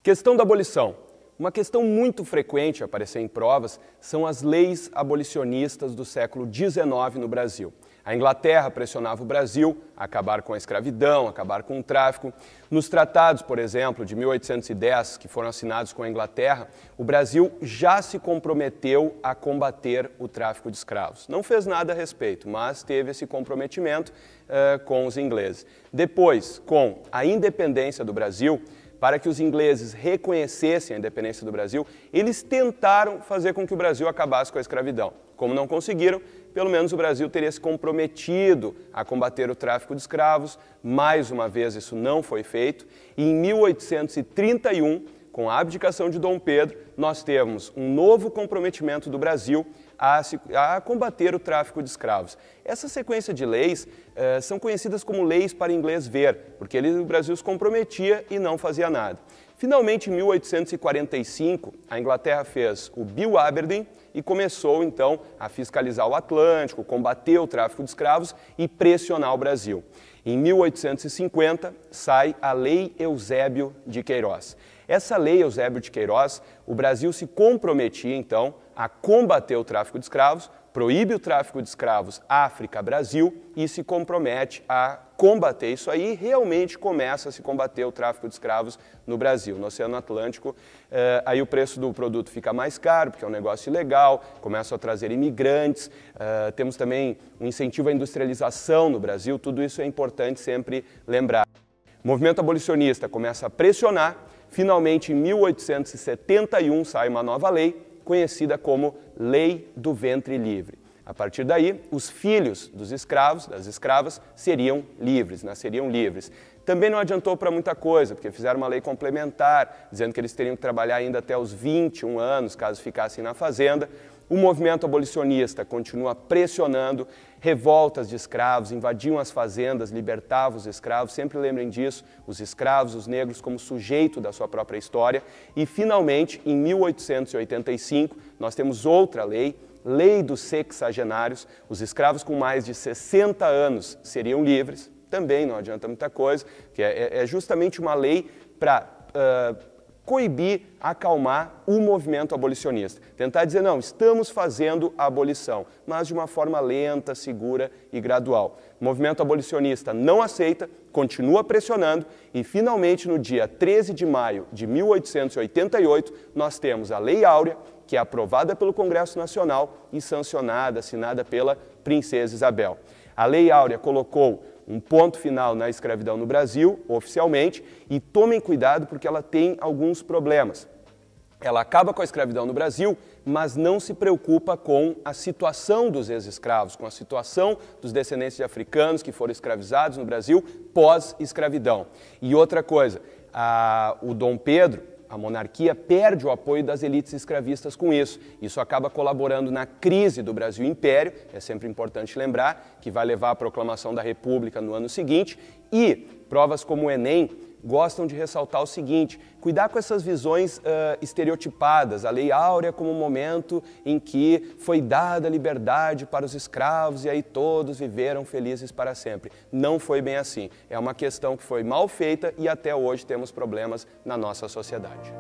Questão da abolição. Uma questão muito frequente a aparecer em provas são as leis abolicionistas do século XIX no Brasil. A Inglaterra pressionava o Brasil a acabar com a escravidão, acabar com o tráfico. Nos tratados, por exemplo, de 1810, que foram assinados com a Inglaterra, o Brasil já se comprometeu a combater o tráfico de escravos. Não fez nada a respeito, mas teve esse comprometimento com os ingleses. Depois, com a independência do Brasil, para que os ingleses reconhecessem a independência do Brasil, eles tentaram fazer com que o Brasil acabasse com a escravidão. Como não conseguiram, pelo menos o Brasil teria se comprometido a combater o tráfico de escravos. Mais uma vez, isso não foi feito. E em 1831, com a abdicação de Dom Pedro, nós temos um novo comprometimento do Brasil a combater o tráfico de escravos. Essa sequência de leis são conhecidas como leis para inglês ver, porque o Brasil se comprometia e não fazia nada. Finalmente, em 1845, a Inglaterra fez o Bill Aberdeen e começou, então, a fiscalizar o Atlântico, combater o tráfico de escravos e pressionar o Brasil. Em 1850, sai a Lei Eusébio de Queiroz. Essa Lei Eusébio de Queiroz, o Brasil se comprometia, então, a combater o tráfico de escravos, proíbe o tráfico de escravos África-Brasil e se compromete a combater isso aí e realmente começa a se combater o tráfico de escravos no Brasil. No Oceano Atlântico, aí o preço do produto fica mais caro, porque é um negócio ilegal, começam a trazer imigrantes, temos também um incentivo à industrialização no Brasil, tudo isso é importante sempre lembrar. O movimento abolicionista começa a pressionar, finalmente em 1871 sai uma nova lei, conhecida como Lei do Ventre Livre. A partir daí, os filhos dos escravos, das escravas, seriam livres, nasceriam livres. Também não adiantou para muita coisa, porque fizeram uma lei complementar, dizendo que eles teriam que trabalhar ainda até os 21 anos, caso ficassem na fazenda. O movimento abolicionista continua pressionando, revoltas de escravos, invadiam as fazendas, libertavam os escravos, sempre lembrem disso, os escravos, os negros como sujeito da sua própria história. E, finalmente, em 1885, nós temos outra lei, Lei dos Sexagenários, os escravos com mais de 60 anos seriam livres, também não adianta muita coisa, que é justamente uma lei para coibir, acalmar o movimento abolicionista. Tentar dizer, não, estamos fazendo a abolição, mas de uma forma lenta, segura e gradual. O movimento abolicionista não aceita, continua pressionando e, finalmente, no dia 13 de maio de 1888, nós temos a Lei Áurea, que é aprovada pelo Congresso Nacional e sancionada, assinada pela Princesa Isabel. A Lei Áurea colocou um ponto final na escravidão no Brasil, oficialmente, e tomem cuidado porque ela tem alguns problemas. Ela acaba com a escravidão no Brasil, mas não se preocupa com a situação dos ex-escravos, com a situação dos descendentes de africanos que foram escravizados no Brasil pós-escravidão. E outra coisa, o Dom Pedro, a monarquia, perde o apoio das elites escravistas com isso. Isso acaba colaborando na crise do Brasil Império, é sempre importante lembrar, que vai levar à proclamação da República no ano seguinte, e provas como o Enem gostam de ressaltar o seguinte, cuidar com essas visões estereotipadas, a Lei Áurea como um momento em que foi dada liberdade para os escravos e aí todos viveram felizes para sempre. Não foi bem assim. É uma questão que foi mal feita e até hoje temos problemas na nossa sociedade.